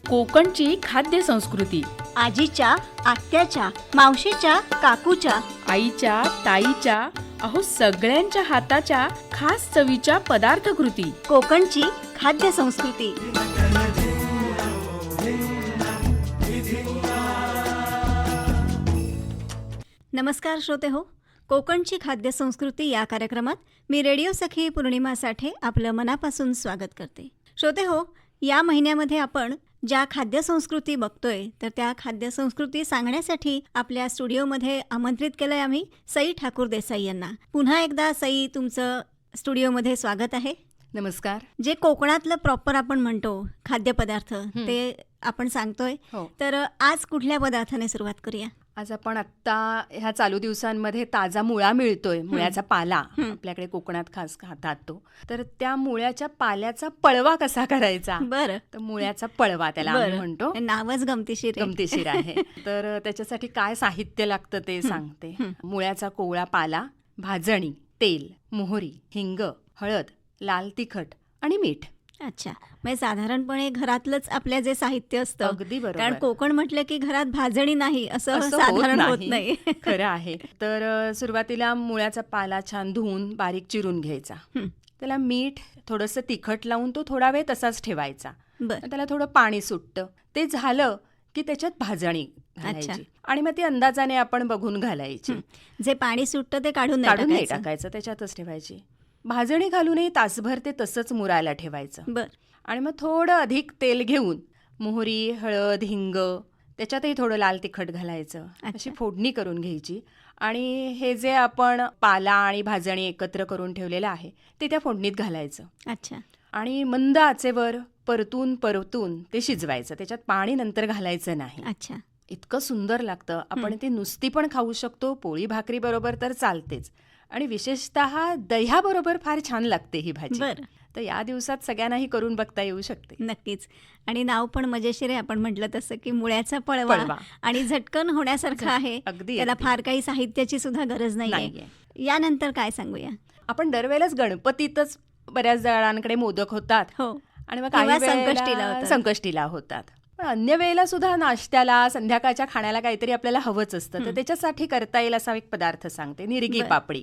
कोकणची खाद्य संस्कृती आजीच्या, आत्याच्या, मावशीच्या, काकूच्या, आईच्या, ताईच्या, अहो सगळ्यांच्या हाताच्या खास चवीच्या पदार्थकृती. कोकणची खाद्य संस्कृती. नमस्कार श्रोते हो, कोकणची खाद्य संस्कृती या कार्यक्रमात मी रेडिओ सखी पौर्णिमा साठे आपलं मनापासून स्वागत करते. श्रोते हो, या महिन्यामध्ये आपण ज्या खाद्य संस्कृती बघतोय तर त्या खाद्य संस्कृती सांगण्यासाठी आपल्या स्टुडिओमध्ये आमंत्रित केलंय आम्ही सई ठाकूर देसाई यांना. पुन्हा एकदा सई, तुमचं स्टुडिओमध्ये स्वागत आहे. नमस्कार. जे कोकणातलं प्रॉपर आपण म्हणतो खाद्यपदार्थ ते आपण सांगतोय. तर आज कुठल्या पदार्थाने सुरुवात करूया? आज आपण आत्ता ह्या चालू दिवसांमध्ये ताजा मुळा मिळतोय, मुळ्याचा पाला आपल्याकडे कोकणात खास खातात तो. तर त्या मुळ्याच्या पाल्याचा पळवा कसा करायचा? बरं, तर मुळ्याचा पळवा त्याला आम्ही म्हणतो. नावच गमतीशीर आहे. तर त्याच्यासाठी काय साहित्य लागतं ते सांगते. मुळ्याचा कोवळा पाला, भाजणी, तेल, मोहरी, हिंग, हळद, लाल तिखट आणि मीठ. अच्छा, म्हणजे साधारणपणे घरातलंच आपल्या जे साहित्य असतं. अगदी बरोबर. कारण कोकण म्हटलं की घरात भाजणी नाही असं साधारण होत नाही. खरं आहे. तर सुरुवातीला मुळ्याचा पाला छान धुवून बारीक चिरून घ्यायचा. त्याला मीठ, थोडंसं तिखट लावून तो थोडा वेळ तसाच ठेवायचा. बरं. त्याला थोडं पाणी सुटतं. ते झालं की त्याच्यात भाजणी घालायची आणि मग ती अंदाजाने आपण बघून घालायची. जे पाणी सुटतं ते काढून नाही टाकायचं, त्याच्यातच ठेवायची. भाजणी घालूनही तासभर ते तसंच मुरायला ठेवायचं. बरं. आणि मग थोडं अधिक तेल घेऊन मोहरी, हळद, हिंग, त्याच्यातही थोडं लाल तिखट घालायचं. अशी फोडणी करून घ्यायची. आणि हे जे आपण पाला आणि भाजणी एकत्र करून ठेवलेलं आहे ते त्या फोडणीत घालायचं. अच्छा. आणि मंद आचेवर परतून ते शिजवायचं. त्याच्यात पाणी नंतर घालायचं नाही. अच्छा. इतकं सुंदर लागतं. आपण ती नुसती पण खाऊ शकतो, पोळी भाकरी बरोबर तर चालतेच, आणि विशेषतः दह्याबरोबर फार छान लागते ही भाजी. बरं. तर या दिवसात सगळ्यांनाही करून बघता येऊ शकते. नक्कीच. आणि नाव पण मजेशीर आहे. आपण म्हटलं तसं की मुळ्याचा पळवा आणि झटकन होण्यासारखं आहे. अगदी. त्याला फार काही साहित्याची सुद्धा गरज नाहीये. यानंतर काय सांगूया? आपण दरवेळेलाच गणपतीतच बऱ्याच जणांकडे मोदक होतात. हो. आणि मग काही संकष्टीला होतात. पण अन्य वेळेला सुद्धा नाश्त्याला, संध्याकाळच्या खाण्याला काहीतरी आपल्याला हवंच असतं. तर त्याच्यासाठी करता येईल असा एक पदार्थ सांगते, निरगी पापडी.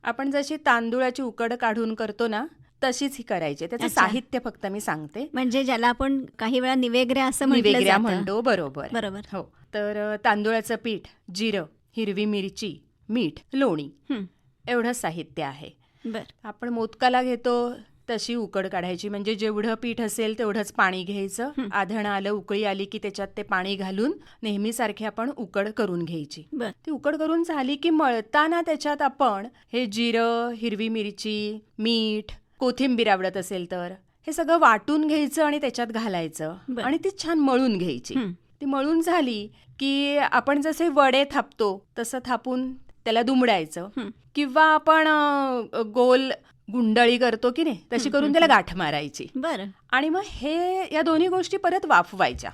आपण जशी तांदूळाची उकड काढून करतो ना तशीच ही करायची. त्याचं साहित्य फक्त मी सांगते. म्हणजे ज्याला आपण काही वेळा निवेग्र्या असं म्हणतो. बरोबर. बरोबर. हो. तर तांदूळाचं पीठ, जिरं, हिरवी मिरची, मीठ, लोणी एवढं साहित्य आहे. आपण मोदकाला घेतो तशी उकड काढायची. म्हणजे जेवढं पीठ असेल तेवढंच पाणी घ्यायचं. आधण आलं, उकळी आली की त्याच्यात ते पाणी घालून नेहमीसारखी आपण उकड करून घ्यायची. ती उकड करून झाली की मळताना त्याच्यात आपण हे जिरं, हिरवी मिरची, मीठ, कोथिंबीर आवडत असेल तर हे सगळं वाटून घ्यायचं आणि त्याच्यात घालायचं आणि ती छान मळून घ्यायची. ती मळून झाली की आपण जसे वडे थापतो तसं थापून त्याला दुमडायचं. किंवा आपण गोल गुंडळी करतो की नाही तशी करून त्याला गाठ मारायची. बरं. आणि मग हे या दोन्ही गोष्टी परत वाफवायच्या.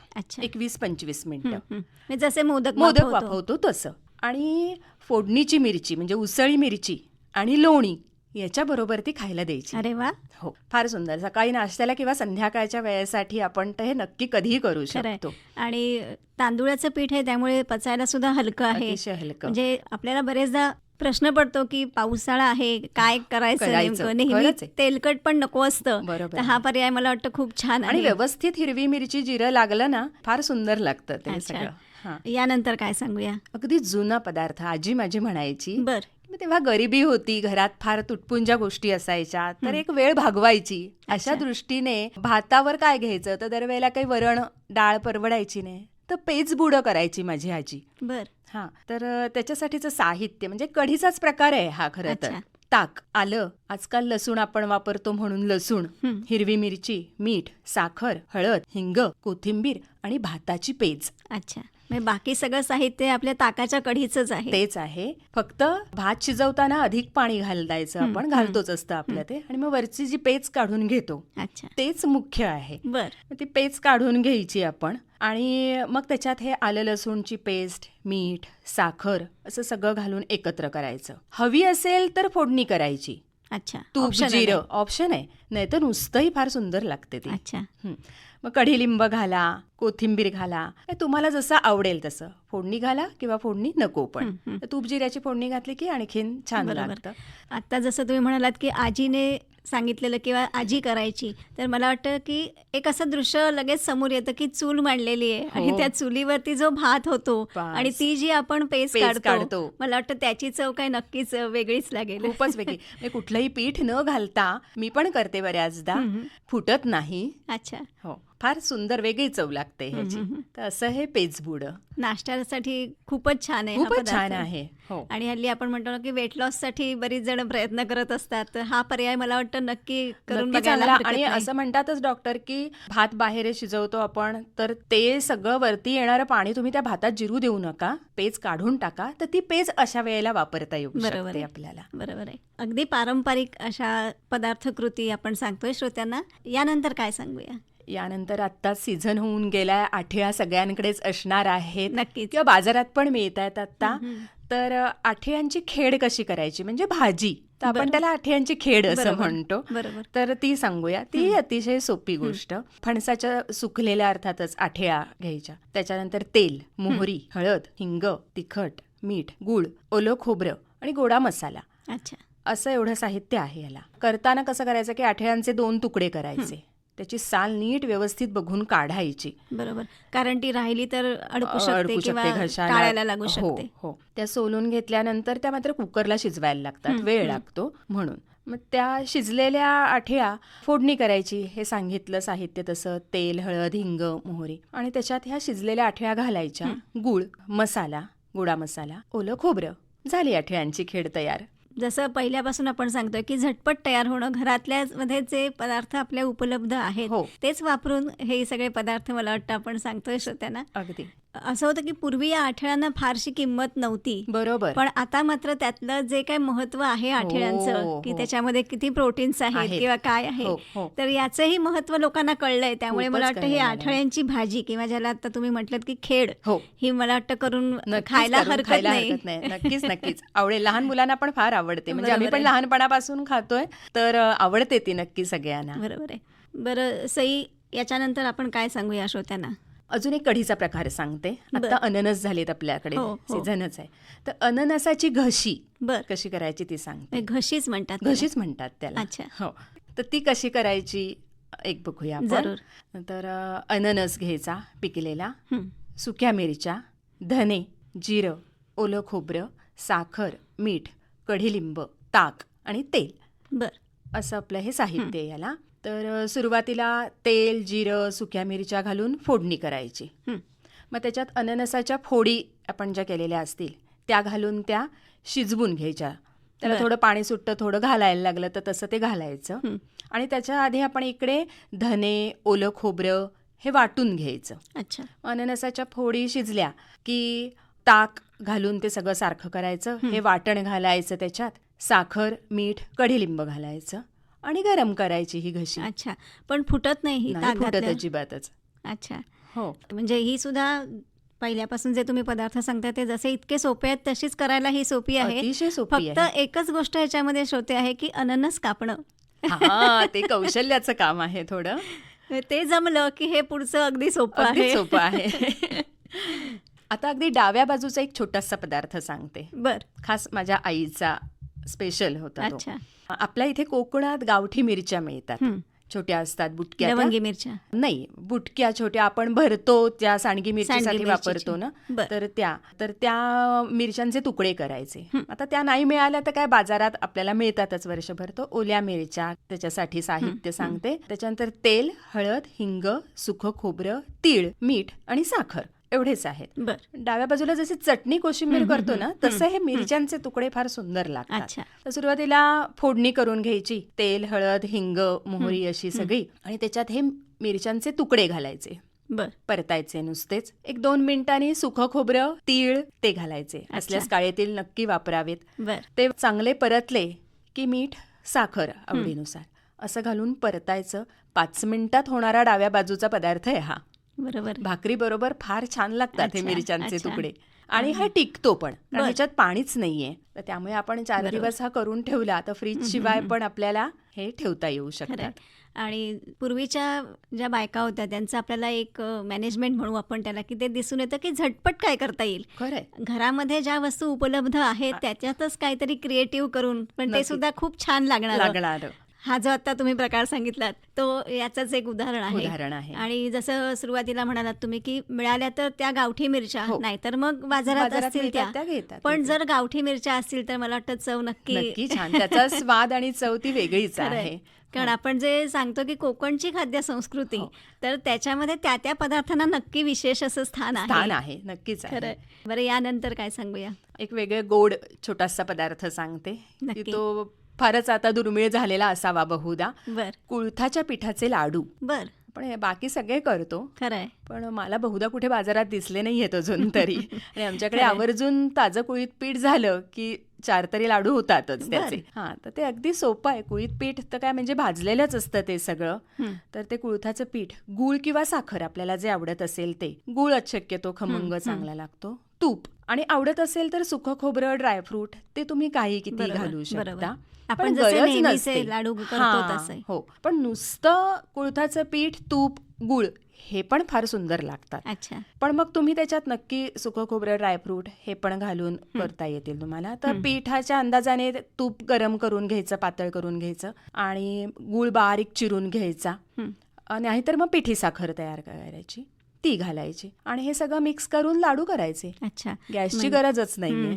20-25 मिनिटं. जसे मोदक वाफवतो तसं. आणि फोडणीची मिरची म्हणजे उसळी मिरची आणि लोणी याच्याबरोबर ती खायला द्यायची. अरे वा. हो, फार सुंदर. सकाळी नाश्त्याला किंवा संध्याकाळच्या वेळेसाठी आपण हे नक्की कधीही करू शकतो. आणि तांदूळाचं पीठ आहे त्यामुळे पचायला सुद्धा हलकं आहे. अतिशय हलकं. म्हणजे आपल्याला बरेचदा प्रश्न पडतो की पावसाळा आहे, काय करायचं नेमकं. नेहमी तेलकट पण नको असतं. तर हा पर्याय मला वाटतं खूप छान आहे. आणि व्यवस्थित हिरवी मिरची, जिरं लागलं ना फार सुंदर लागतं ते सगळं. यानंतर काय सांगूया? अगदी जुना पदार्थ आजी माझी म्हणायची. बरं. तेव्हा गरिबी होती, घरात फार तुटपुंज्या गोष्टी असायच्या, तर एक वेळ भागवायची. अशा दृष्टीने भातावर काय घ्यायचं तर दरवेळेला काही वरण डाळ परवडायची नाही तर पेचबुडं करायची माझी आजी. बर. हा. तर त्याच्यासाठीचं साहित्य म्हणजे कढीचाच प्रकार आहे हा खरं तर. ताक, आलं, आजकाल लसूण आपण वापरतो म्हणून लसूण, हिरवी मिरची, मीठ, साखर, हळद, हिंग, कोथिंबीर आणि भाताची पेज. अच्छा. म्हणजे बाकी सगळं साहित्य आपल्या ताकाच्या कढीचंच आहे. तेच आहे, फक्त भात शिजवताना अधिक पाणी घालायचं, आपण घालतोच असतं आपलं ते, आणि मग वरची जी पेच काढून घेतो अच्छा, तेच मुख्य आहे. बर, मग ती पेच काढून घ्यायची आपण, आणि मग त्याच्यात हे आलं लसूणची पेस्ट, मीठ, साखर असं सगळं घालून एकत्र करायचं. हवी असेल तर फोडणी करायची, अच्छा, तूप optional आहे. जिरं ऑप्शन आहे, नाही तर नुसतंही फार सुंदर लागते ती. अच्छा, मग कढीलिंब घाला, कोथिंबीर घाला, हे तुम्हाला जसं आवडेल तसं फोडणी घाला किंवा फोडणी नको, पण तर तूप जिऱ्याची फोडणी घातली की आणखीन छान बरोबर. लागतं. आता जसं तुम्ही म्हणालात की आजीने सांगितलेलं किंवा आजी करायची, तर मला वाटतं की एक असं दृश्य लगेच समोर येतं की चूल मांडलेली आहे आणि हो. त्या चुलीवरती जो भात होतो बास. आणि ती जी आपण पेस्ट पेस्ट काढतो, काढतो. मला वाटतं त्याची चव काय नक्कीच वेगळीच लागेल. खूपच वेगळी. म्हणजे कुठलंही पीठ न घालता मी पण करते बऱ्याचदा, फुटत नाही. अच्छा, हो, फार सुंदर वेगळी चव लागते ह्याची. तर असं हे पेचबुड नाश्त्यासाठी खूपच छान आहे हा खूपच पदार्थ. छान आहे. हो, आणि हल्ली आपण म्हणतो ना की वेट लॉस साठी बरीच जण प्रयत्न करत असतात, तर हा पर्याय मला वाटतं नक्की करून नक्की बघायला चांगला. हरकत आणि नाही. असं म्हणतातच डॉक्टर की भात बाहेर शिजवतो आपण, तर ते सगळं वरती येणारं पाणी तुम्ही त्या भातात जिरू देऊ नका, पेज काढून टाका, तर ती पेज अशा वेळेला वापरता येऊ बरोबर शकते आहे. आपल्याला. बरोबर आहे. अगदी पारंपरिक अशा पदार्थ कृती आपण सांगतोय श्रोत्यांना. यानंतर काय सांगूया? यानंतर आता सीझन होऊन गेलाय, आठ्या सगळ्यांकडेच असणार आहेत नक्कीच. किंवा बाजारात पण मिळत आहेत आता. तर आठ्यांची खेड कशी करायची, म्हणजे भाजी, तर आपण बरं. त्याला आठ्यांची खेड असं बरोबर. म्हणतो. बरोबर. तर ती सांगूया. ती अतिशय सोपी गोष्ट. फणसाच्या सुकलेल्या अर्थातच आठ्या घ्यायच्या, त्याच्यानंतर तेल, मोहरी, हळद, हिंग, तिखट, मीठ, गूळ, ओलं खोबरं आणि गोडा मसाला, अच्छा, असं एवढं साहित्य आहे याला. करताना कसं करायचं की आठ्यांचे 2 तुकडे करायचे, त्याची साल नीट व्यवस्थित बघून काढायची. बरोबर. कारण ती राहिली तर अडकू शकते अडकू किंवा शकते, घशाला टाळायला लागू हो, शकते. हो. त्या सोलून घेतल्यानंतर त्या मात्र कुकरला शिजवायला लागतात, वेळ लागतो म्हणून. मग त्या शिजलेल्या आठ्या फोडणी करायची, हे सांगितलं साहित्य तसं, तेल, हळद, हिंग, मोहरी, आणि त्याच्यात ह्या शिजलेल्या आठ्या घालायच्या, गूळ, मसाला, गोडा मसाला, ओलं खोबरं, झाली आठ्यांची खेड तयार. जसं पहिल्यापासून आपण सांगतोय की झटपट तयार होणं, घरातल्या मध्ये जे पदार्थ आपल्या उपलब्ध आहेत हो. तेच वापरून हे सगळे पदार्थ मला वाटतं आपण सांगतोय श्रोत्यांना. अगदी असं होतं की पूर्वी या आठळ्यांना फारशी किंमत नव्हती, बरोबर. पण आता मात्र त्यातलं जे काय महत्व आहे आठळ्यांचं, हो, की हो. त्याच्यामध्ये किती प्रोटीन्स आहेत आहेत. किंवा काय आहे, हो, हो. तर याचंही महत्व लोकांना कळलंय. त्यामुळे खूपच मला वाटतं ही कळलंय मला. आठळ्यांची भाजी किंवा ज्याला आता तुम्ही म्हटलं की खेड, हो, ही मला वाटतं करून नक्कीच खायला करून हरकत खायला नाही. हरकत नाही. नक्कीच नक्कीच आवडेल. लहान मुलांना पण फार आवडते, म्हणजे आम्ही बरोबर पण आहे. लहानपणापासून खातोय, तर आवडते ती नक्की सगळ्यांना. बरोबर आहे. बरं सई, याच्यानंतर आपण काय सांगूया श्रोत्यांना? अजून एक कढीचा प्रकार सांगते. बरं. आता अननस झालेत आपल्याकडे, हो, हो. सीझनच आहे, तर अननसाची घशी बर, कशी करायची ती सांगते. घशीच म्हणतात त्याला. घशीच म्हणतात त्याला. अच्छा. हो, तर ती कशी करायची एक बघूया आपण. जरूर. तर अननस घ्यायचा पिकलेला, हं. सुक्या मिरच्या, धने, जिरं, ओलं खोबरं, साखर, मीठ, कढीलिंब, ताक आणि तेल, बर, असं आपलं हे साहित्य आहे याला. तर सुरुवातीला तेल, जिरं, सुक्या मिरच्या घालून फोडणी करायची. हं. मग त्याच्यात अननसाच्या फोडी आपण ज्या केलेल्या असतील त्या घालून त्या शिजवून घ्यायच्या. त्याला बरं. थोडं पाणी सुट्टं थोडं घालायला लागलं तर तसं ते घालायचं. हं. आणि त्याच्या आधी आपण इकडे धने, ओलं खोबरं हे वाटून घ्यायचं. अच्छा, अननसाच्या फोडी शिजल्या की ताक घालून ते सगळं सारखं करायचं. हे वाटण घालायचं, त्याच्यात साखर, मीठ, कढीलिंब घालायचं आणि गरम करायची ही घशी. अच्छा. पण फुटत नाही ही नाही ताक फुटत घातल्यावर? अजिबातच. अच्छा. हो, म्हणजे ही सुद्धा पहिल्यापासून जे तुम्ही पदार्थ सांगताय ते जसे इतके सोपे आहेत तशीच करायला ही सोपी आहे. अतिशय सोपी फक्त आहे. एकच गोष्ट याच्यामध्ये श्रोते आहे की अननस कापणं. हा, ते कौशल्याचं काम आहे थोडं. ते जमलं की हे पुढचं अगदी सोपं अगदी आहे. सोपं आहे. आता अगदी डाव्या बाजूचा एक छोटासा पदार्थ सांगते. बर, खास माझ्या आईचा स्पेशल होता तो. अच्छा. आपल्या इथे कोकणात गावठी मिरच्या मिळतात. हं. छोट्या असतात, बुटक्या त्या. लवंगी मिरच्या. नाही, बुटक्या छोट्या आपण भरतो त्या सांडगी मिरचीसाठी सांडगी वापरतो ना, बरं. तर त्या मिरच्यांचे तुकडे करायचे. आता त्या नाही मिळाल्या तर काय, बाजारात आपल्याला मिळतातच वर्षभर. तो ओल्या मिरच्या, त्याच्यासाठी साहित्य सांगते. त्याच्यानंतर तेल, हळद, हिंग, सुकं खोबरं, तीळ, मीठ आणि साखर एवढेच आहेत. बर, डाव्या बाजूला जशी चटणी कोशिंबीर करतो ना, तसं हे मिरच्यांचे तुकडे फार सुंदर लागतात. अच्छा. तर सुरुवातीला फोडणी करून घ्यायची, तेल, हळद, हिंग, मोहरी अशी सगळी, आणि त्याच्यात हे मिरच्यांचे तुकडे घालायचे. बर परतायचे नुसतेच. 1-2 मिनिटांनी सुकं खोबरं, तीळ ते घालायचे. असल्यास काळे तीळ नक्की वापरावेत. बर ते चांगले परतले की मीठ, साखर आवडीनुसार असं घालून परतायचं. 5 मिनिटात होणारा डाव्या बाजूचा पदार्थ आहे हा. बरोबर. भाकरी बरोबर फार छान लागतात हे अच्छा, मिरच्यांचे अच्छा. तुकडे. आणि हा टिकतो पण, कारण बर. ह्याच्यात पाणीच नाहीये. तर त्यामुळे आपण 4 बरोबर. दिवस हा करून ठेवला तर फ्रीज शिवाय पण आपल्याला हे ठेवता येऊ खरंय. शकतात. आणि पूर्वीच्या ज्या बायका होत्या त्यांचं आपल्याला एक मॅनेजमेंट म्हणू आपण त्याला, की ते दिसून येतं की झटपट काय करता येईल. खरंय. घरामध्ये ज्या वस्तू उपलब्ध आहेत त्याच्यातच काहीतरी क्रिएटिव्ह करून पण ते नक्कीच. सुद्धा खूप छान लागणार. लागणार हा जो आता तुम्ही प्रकार सांगितलात तो याचंच एक उदाहरण आहे. उदाहरण आहे. आणि जसं सुरुवातीला म्हणालात तुम्ही की मिळाल्या तर त्या गावठी मिरच्या, हो. नाहीतर मग बाजारात असतील मिळतात त्या. त्या घेतात. पण येते. जर गावठी मिरच्या असतील तर मला वाटतं चव नक्की छान. त्याचा स्वाद आणि चव ती वेगळीच खरंय. आहे. कारण आपण जे सांगतो की कोकणची खाद्य संस्कृती, हो. तर त्याच्यामध्ये त्या त्या पदार्थांना नक्की विशेष असं स्थान स्थान आहे. आहे, नक्कीच आहे. खरंय. बरं, यानंतर काय सांगूया? एक वेगळे गोड छोटासा पदार्थ सांगते की नक्की. तो फारच आता दुर्मिळ झालेला असावा बहुधा. बर कुळथाच्या पिठाचे लाडू. बर पण हे बाकी सगळे करतो, खरंय. पण मला बहुधा कुठे बाजारात दिसले नाही आहेत अजून तरी. आणि आमच्याकडे खरंय. आवर्जून ताजं कुळीत पीठ झालं की 4 तरी लाडू होतातच त्याचे. बरं. हां, तर ते अगदी सोपं आहे. कुळीत पीठ तर काय म्हणजे भाजलेलंच असतं ते सगळं. हं. तर ते कुळथाचं पीठ, गूळ किंवा साखर आपल्याला जे आवडत असेल ते. गुळच शक्यतो खमंग चांगला लागतो. तूप आणि आवडत असेल तर सुकं खोबरं, ड्रायफ्रूट ते तुम्ही काही किती बरोबर, घालू शकता. बरोबर. पण आपण जसे गरज नेहमीचे नसते. लाडू करतो हां, तसे. हो. पण नुसतं कुळथाचं पीठ, तूप, गूळ हे पण फार सुंदर लागतात. अच्छा. पण मग तुम्ही त्याच्यात नक्की सुकं खोबरं, ड्रायफ्रूट हे पण घालून करता येतील तुम्हाला. तर पिठाच्या अंदाजाने तूप गरम करून घ्यायचं, पातळ करून घ्यायचं आणि गूळ बारीक चिरून घ्यायचा. नाहीतर मग पिठी साखर तयार करायची, ती घालायची आणि हे सगळं मिक्स करून लाडू करायचे. अच्छा. गॅसची गरजच नाहीये.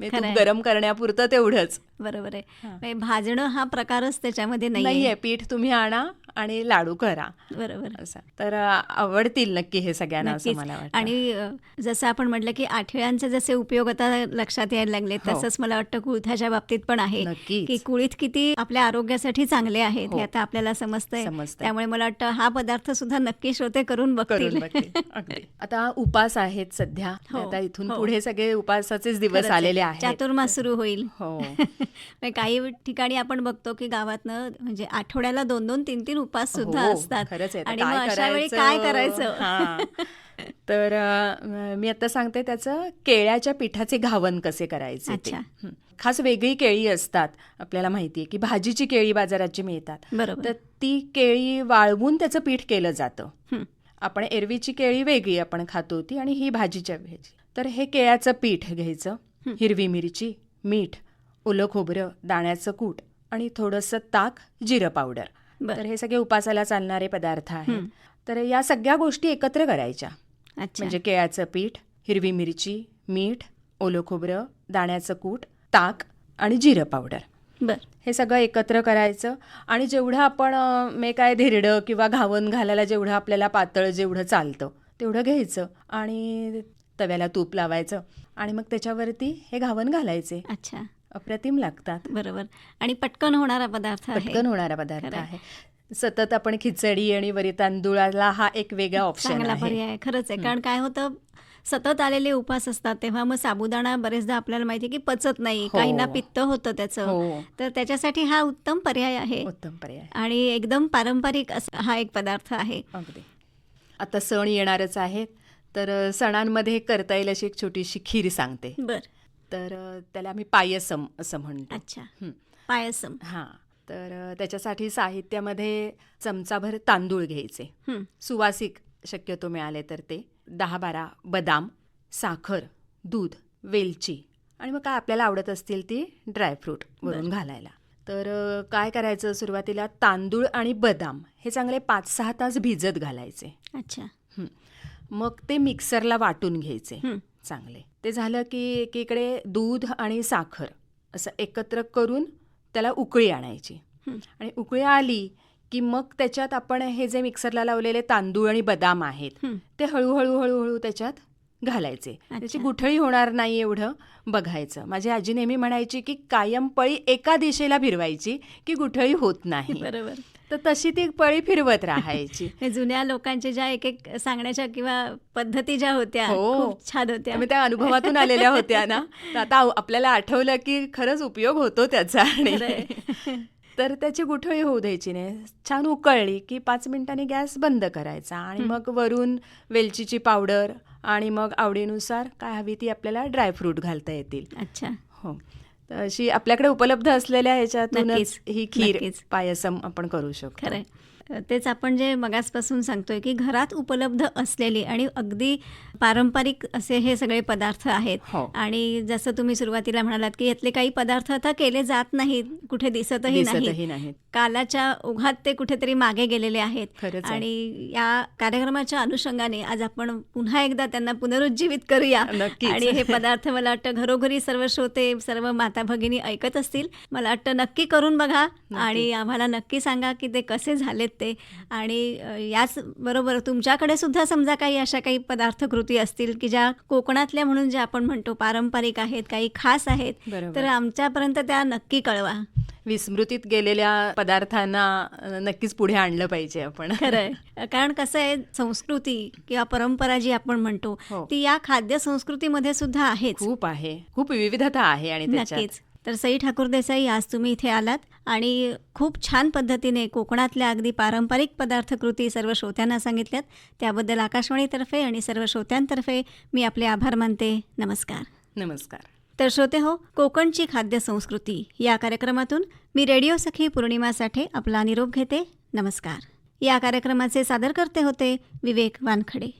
खरंय. तूप गरम करण्यापुरतं तेवढंच. बरोबर आहे. म्हणजे भाजणं हा प्रकारच त्याच्यामध्ये नाहीये. पीठ तुम्ही आणा आणि लाडू करा. बरोबर. असं तर आवडतील नक्की हे सगळ्यांना असं नक्कीच. मला वाटतं. आणि जसं आपण म्हटलं की आठवड्यांचे जसे उपयोग आता लक्षात यायला लागले, हो. तसंच मला वाटतं कुळथाच्या बाबतीत पण आहे नक्कीच. की कुळीत किती आपल्या आरोग्यासाठी चांगले आहेत हो. हे आता आपल्याला समजतंय. समजतंय. त्यामुळे मला वाटतं हा पदार्थ सुद्धा नक्की श्रोते करून बघतील. अगदी. आता उपास आहेत सध्या. हो, आता इथून हो. पुढे सगळे उपासाचेच दिवस खरंच आहे. आलेले आहेत. चातुर्मास सुरू होईल. हो. म्हणजे काही ठिकाणी आपण बघतो की गावातनं म्हणजे आठवड्याला 2-2, 3-3 उपास सुद्धा हो, असतात. खरंच आहे. आणि मग अशा वेळी काय करायचं? हां. तर मी आता सांगते त्याचं केळ्याच्या पिठाचे घावन कसे करायचे ते. अच्छा. खास वेगळी केळी असतात. आपल्याला माहिती आहे की भाजीची केळी बाजारात जी मिळतात, बरोबर. तर ती केळी वाळवून त्याचं पीठ केलं जातं. हं. आपण एरवीची केळी वेगळी आपण खातो ती आणि ही भाजीच्या वेगळी. तर हे केळ्याचं पीठ घ्यायचं, हिरवी मिरची, मीठ, ओलं खोबरं, दाण्याचं कूट आणि थोडंसं ताक, जिरं पावडर. बरं. तर हे सगळे उपासाला चालणारे पदार्थ आहेत. तर या सगळ्या गोष्टी एकत्र करायच्या. अच्छा. म्हणजे केळ्याचं पीठ, हिरवी मिरची, मीठ, ओलं खोबरं, दाण्याचं कूट, ताक आणि जिरं पावडर. बर. हे सगळं एकत्र करायचं आणि जेवढं आपण काय धिरडं किंवा घावन घालायला जेवढं आपल्याला पातळ जेवढं चालतं तेवढं घ्यायचं आणि तव्याला तूप लावायचं आणि मग त्याच्यावरती हे घावन घालायचे. अच्छा. अप्रतिम लागतात. बरोबर. आणि पटकन होणारा पदार्थ आहे. पटकन होणारा पदार्थ खरंय. आहे. सतत आपण खिचडी आणि वरी तांदूळाला हा एक वेगळा ऑप्शन चांगला आहे. पर्याय आहे. खरंच आहे. कारण काय होतं, सतत आलेले उपास असतात तेव्हा मग साबुदाणा बरेचदा आपल्याला माहिती की पचत नाही, हो. काहींना पित्त होतं त्याचं. हो. तर त्याच्यासाठी हा उत्तम पर्याय आहे. उत्तम पर्याय. आणि एकदम पारंपरिक हा एक पदार्थ आहे. अगदी. आता सण येणारच आहेत, तर सणांमध्ये करता येईल अशी एक छोटीशी खीर सांगते. बर. तर त्याला आम्ही पायसम असं म्हणतो. अच्छा. हं. पायसम. हां. तर त्याच्यासाठी साहित्यामध्ये चमचाभर तांदूळ घ्यायचे, हं. सुवासिक शक्यतो मिळाले तर ते, 10-12 बदाम, साखर, दूध, वेलची आणि मग काय आपल्याला आवडत असतील ती ड्रायफ्रूट वरून घालायला. तर काय करायचं, सुरुवातीला तांदूळ आणि बदाम हे चांगले 5-6 तास भिजत घालायचे. अच्छा. मग ते मिक्सरला वाटून घ्यायचे चांगले. ते झालं की एकीकडे दूध आणि साखर असं एकत्र करून त्याला उकळी आणायची आणि उकळी आली की मग त्याच्यात आपण हे जे मिक्सरला लावलेले तांदूळ आणि बदाम आहेत ते हळूहळू हळूहळू त्याच्यात घालायचे. त्याची अच्छा. गुठळी होणार नाही एवढं बघायचं. माझी आजी नेहमी म्हणायची की कायम पळी एका दिशेला फिरवायची की गुठळी होत नाही. बरोबर. तर तशी ती पळी फिरवत राहायची. हे जुन्या लोकांच्या ज्या एक एक सांगण्याच्या किंवा पद्धती ज्या होत्या हो. खूप छान होत्या. त्यामुळे त्या अनुभवातून आलेल्या होत्या ना. तर आता आपल्याला आठवलं की खरंच उपयोग होतो त्याचा. आणि तर त्याची गुठळी होऊ द्यायची नाही. छान उकळली की 5 मिनिटांनी गॅस बंद करायचा आणि मग वरून वेलचीची पावडर आणि मग आवडीनुसार काय हवी ती आपल्याला ड्रायफ्रूट घालता येतील. अच्छा. हो. तर अशी आपल्याकडे उपलब्ध असलेल्या ह्याच्यातूनच नक्कीच, ही खीर नक्कीच. पायसम आपण करू शकतो. खरंय. तेच आपण जे मगासपासून सांगतोय की घरात उपलब्ध असलेली आणि अगदी पारंपरिक असे हे सगळे पदार्थ आहेत. हो. आणि जसं तुम्ही सुरुवातीला म्हणालात की यातले काही पदार्थ आता केले जात नाहीत, कुठे दिसतही दिसतही नाहीत. कालाच्या ओघात ते कुठेतरी मागे गेलेले आहेत. खरंच आहे. आणि या कार्यक्रमाच्या अनुषंगाने आज आपण पुन्हा एकदा त्यांना पुनरुज्जीवित करूया. नक्कीच. आणि हे पदार्थ मला वाटतं घरोघरी सर्व श्रोते, सर्व माता भगिनी ऐकत असतील. मला वाटतं नक्की करून बघा आणि आम्हाला नक्की सांगा की ते कसे झालेत ते. आणि याच बरोबर तुमच्याकडे सुद्धा समजा काही अशा काही पदार्थ कृती असतील की ज्या कोकणातल्या म्हणून ज्या आपण म्हणतो पारंपरिक आहेत, काही खास आहेत, बरोबर. तर आमच्यापर्यंत त्या नक्की कळवा. विस्मृतीत गेलेल्या पदार्थांना नक्कीच पुढे आणलं पाहिजे आपण. खरंय. कारण कसं आहे, संस्कृती किंवा परंपरा जी आपण म्हणतो हो. ती या खाद्य संस्कृतीमध्ये सुद्धा आहेच. खूप आहे, खूप विविधता आहे आणि त्याच्यात. नक्कीच. तर सई ठाकूर देसाई, आज तुम्ही इथे आलात आणि खूप छान पद्धतीने कोकणातल्या अगदी पारंपरिक पदार्थ कृती सर्व श्रोत्यांना सांगितल्यात. त्याबद्दल आकाशवाणीतर्फे आणि सर्व श्रोत्यांतर्फे मी आपले आभार मानते. नमस्कार. नमस्कार. तर श्रोते हो, कोकणची खाद्य संस्कृती या कार्यक्रमातून मी रेडिओ सखी पौर्णिमा साठे आपला निरोप घेते. नमस्कार. या कार्यक्रमाचे सादरकर्ते होते विवेक वानखडे.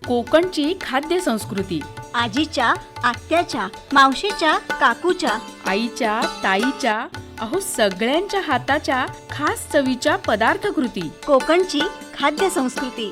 कोकणची खाद्य संस्कृती. आजीच्या, आत्याच्या, मावशीच्या, काकूच्या, आईच्या, ताईच्या, अहो सगळ्यांच्या हाताच्या खास चवीच्या पदार्थ कृती. कोकणची खाद्य संस्कृती.